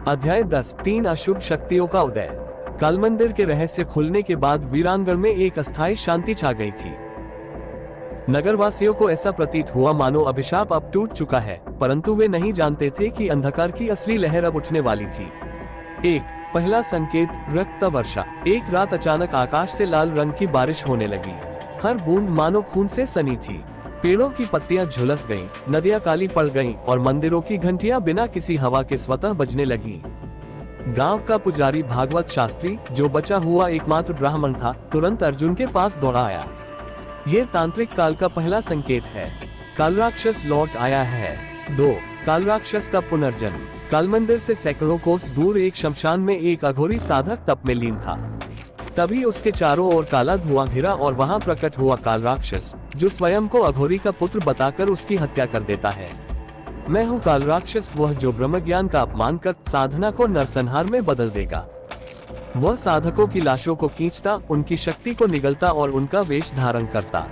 अध्याय 10 3 अशुभ शक्तियों का उदय। काल मंदिर के रहस्य खुलने के बाद वीरांगढ़ में एक अस्थायी शांति छा गई थी। नगरवासियों को ऐसा प्रतीत हुआ मानो अभिशाप अब टूट चुका है, परंतु वे नहीं जानते थे कि अंधकार की असली लहर अब उठने वाली थी। पहला संकेत, रक्त वर्षा। एक रात अचानक आकाश से लाल रंग की बारिश होने लगी। हर बूंद मानो खून से सनी थी। पेड़ों की पत्तियां झुलस गईं, नदियां काली पड़ गईं और मंदिरों की घंटियां बिना किसी हवा के स्वतः बजने लगीं। गांव का पुजारी भागवत शास्त्री, जो बचा हुआ एकमात्र ब्राह्मण था, तुरंत अर्जुन के पास दौड़ा आया। ये तांत्रिक काल का पहला संकेत है। काल राक्षस लौट आया है। 2 काल राक्षस का पुनर्जन्म। काल मंदिर से सैकड़ों कोस दूर एक शमशान में एक अघोरी साधक तप में लीन था। तभी उसके चारों ओर काला धुआं घिरा और वहां प्रकट हुआ काल राक्षस, जो स्वयं को अघोरी का पुत्र बताकर उसकी हत्या कर देता है। मैं हूँ काल राक्षस, वह जो ब्रह्म ज्ञान का अपमान कर साधना को नरसंहार में बदल देगा। वह साधकों की लाशों को खींचता, उनकी शक्ति को निगलता और उनका वेश धारण करता।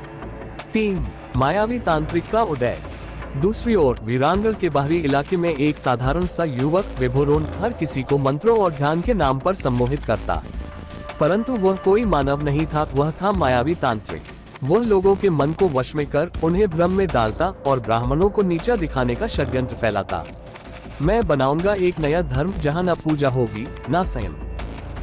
3 मायावी तांत्रिक का उदय। दूसरी ओर वीरांगढ़ के बाहरी इलाके में एक साधारण सा युवक विभोरोन हर किसी को मंत्रों और ध्यान के नाम पर सम्मोहित करता, परंतु वह कोई मानव नहीं था, वह था मायावी तांत्रिक। वह लोगों के मन को वश में कर उन्हें भ्रम में डालता और ब्राह्मणों को नीचा दिखाने का षड्यंत्र फैलाता। मैं बनाऊंगा एक नया धर्म जहां न पूजा होगी न संयम,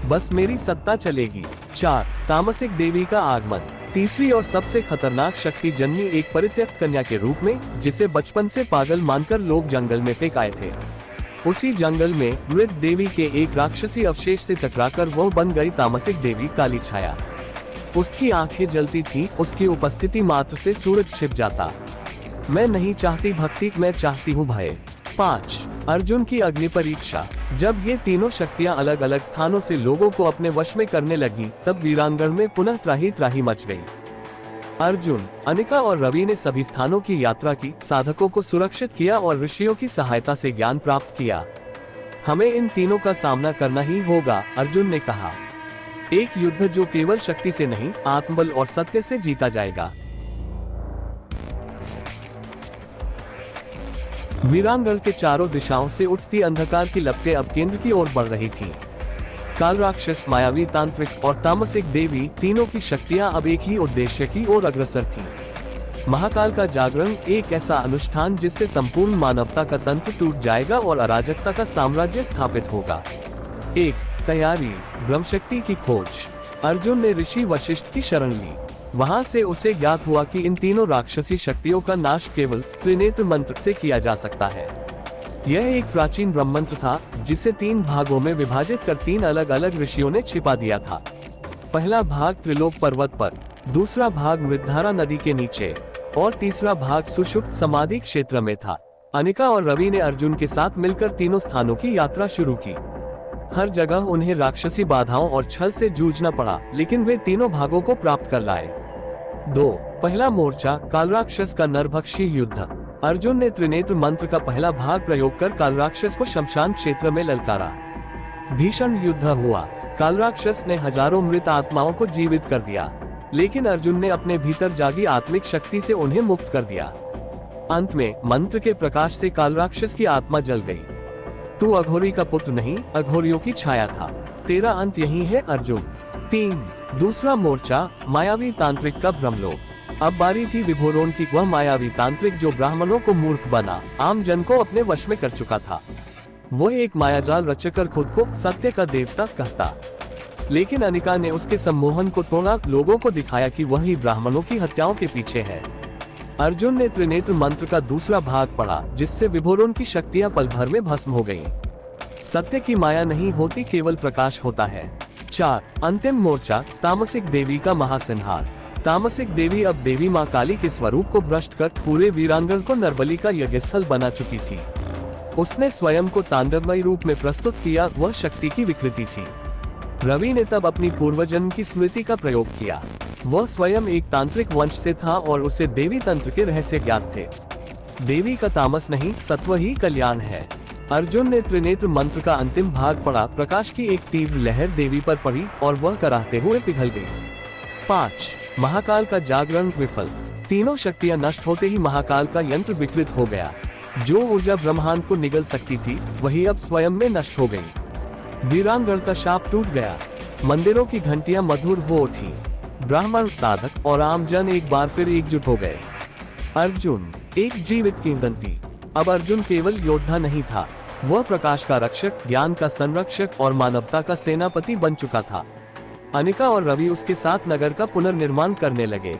बस मेरी सत्ता चलेगी। 4 तामसिक देवी का आगमन। तीसरी और सबसे खतरनाक शक्ति जन्मी एक परित्यक्त कन्या के रूप में, जिसे बचपन से पागल मानकर लोग जंगल में फेंक आए थे। उसी जंगल में मृत देवी के एक राक्षसी अवशेष से टकराकर वो बन गई तामसिक देवी काली छाया। उसकी आंखें जलती थीं, उसकी उपस्थिति मात्र से सूरज छिप जाता। मैं नहीं चाहती भक्ति, मैं चाहती हूँ भय। 5 अर्जुन की अग्नि परीक्षा। जब ये तीनों शक्तियाँ अलग अलग स्थानों से लोगों को अपने वश में करने लगी, तब वीरांगढ़ में पुनः त्राही त्राही मच गई। अर्जुन, अनिका और रवि ने सभी स्थानों की यात्रा की, साधकों को सुरक्षित किया और ऋषियों की सहायता से ज्ञान प्राप्त किया। हमें इन तीनों का सामना करना ही होगा, अर्जुन ने कहा। एक युद्ध जो केवल शक्ति से नहीं, आत्मबल और सत्य से जीता जाएगा। वीरांगढ़ के चारों दिशाओं से उठती अंधकार की लपटें अब केंद्र की ओर बढ़ रही थीं। काल राक्षस, मायावी तांत्रिक और तामसिक देवी, तीनों की शक्तियां अब एक ही उद्देश्य की ओर अग्रसर थीं। महाकाल का जागरण, एक ऐसा अनुष्ठान जिससे संपूर्ण मानवता का तंत्र टूट जाएगा और अराजकता का साम्राज्य स्थापित होगा। 1 तैयारी, ब्रह्मशक्ति की खोज। अर्जुन ने ऋषि वशिष्ठ की शरण ली। वहां से उसे ज्ञात हुआ कि इन तीनों राक्षसी शक्तियों का नाश केवल त्रिनेत्र मंत्र से किया जा सकता है। यह एक प्राचीन ब्रह्म मंत्र था, जिसे 3 भागों में विभाजित कर 3 अलग अलग ऋषियों ने छिपा दिया था। पहला भाग त्रिलोक पर्वत पर, दूसरा भाग मृतधारा नदी के नीचे और तीसरा भाग सुषुप्त समाधि क्षेत्र में था। अनिका और रवि ने अर्जुन के साथ मिलकर तीनों स्थानों की यात्रा शुरू की। हर जगह उन्हें राक्षसी बाधाओं और छल से जूझना पड़ा, लेकिन वे तीनों भागों को प्राप्त कर लाए। 2 पहला मोर्चा, काल राक्षस का नरभक्षी युद्ध। अर्जुन ने त्रिनेत्र मंत्र का पहला भाग प्रयोग कर काल राक्षस को शमशान क्षेत्र में ललकारा। भीषण युद्ध हुआ। काल राक्षस ने हजारों मृत आत्माओं को जीवित कर दिया, लेकिन अर्जुन ने अपने भीतर जागी आत्मिक शक्ति से उन्हें मुक्त कर दिया। अंत में मंत्र के प्रकाश से काल राक्षस की आत्मा जल गई। तू अघोरी का पुत्र नहीं, अघोरियों की छाया था। तेरा अंत यही है अर्जुन। 3 दूसरा मोर्चा, मायावी तांत्रिक का ब्रह्मलोक। अब बारी थी विभोरोन की, वह मायावी तांत्रिक जो ब्राह्मणों को मूर्ख बना आम जन को अपने वश में कर चुका था। वो एक मायाजाल रचकर खुद को सत्य का देवता कहता, लेकिन अनिका ने उसके सम्मोहन को तोड़ा, लोगों को दिखाया कि वही ब्राह्मणों की हत्याओं के पीछे है। अर्जुन ने त्रिनेत्र मंत्र का दूसरा भाग पढ़ा, जिससे विभोरोन की शक्तियां पल भर में भस्म हो गईं। सत्य की माया नहीं होती, केवल प्रकाश होता है। 4 अंतिम मोर्चा, तामसिक देवी का महासंहार। तामसिक देवी अब देवी मां काली के स्वरूप को भ्रष्ट कर पूरे वीरांगढ़ को नरबली का यज्ञस्थल बना चुकी थी। उसने स्वयं को तांडवमयी रूप में प्रस्तुत किया, वह शक्ति की विकृति थी। रवि ने तब अपनी पूर्वजन्म की स्मृति का प्रयोग किया। वह स्वयं एक तांत्रिक वंश से था और उसे देवी तंत्र के रहस्य ज्ञात थे। देवी का तामस नहीं, सत्व ही कल्याण है। अर्जुन ने त्रिनेत्र मंत्र का अंतिम भाग पढ़ा, प्रकाश की एक तीव्र लहर देवी पर पड़ी और वह कराहते हुए पिघल गई। 5 महाकाल का जागरण विफल। तीनों शक्तियां नष्ट होते ही महाकाल का यंत्र विकृत हो गया। जो ऊर्जा ब्रह्मांड को निगल सकती थी वही अब स्वयं में नष्ट हो गई। वीरांगढ़ का शाप टूट गया, मंदिरों की घंटियां मधुर हो उठी, ब्राह्मण, साधक और आमजन एक बार फिर एकजुट हो गए। अर्जुन एक जीवित किंवदंती। अब अर्जुन केवल योद्धा नहीं था, वह प्रकाश का रक्षक, ज्ञान का संरक्षक और मानवता का सेनापति बन चुका था। अनिका और रवि उसके साथ नगर का पुनर्निर्माण करने लगे।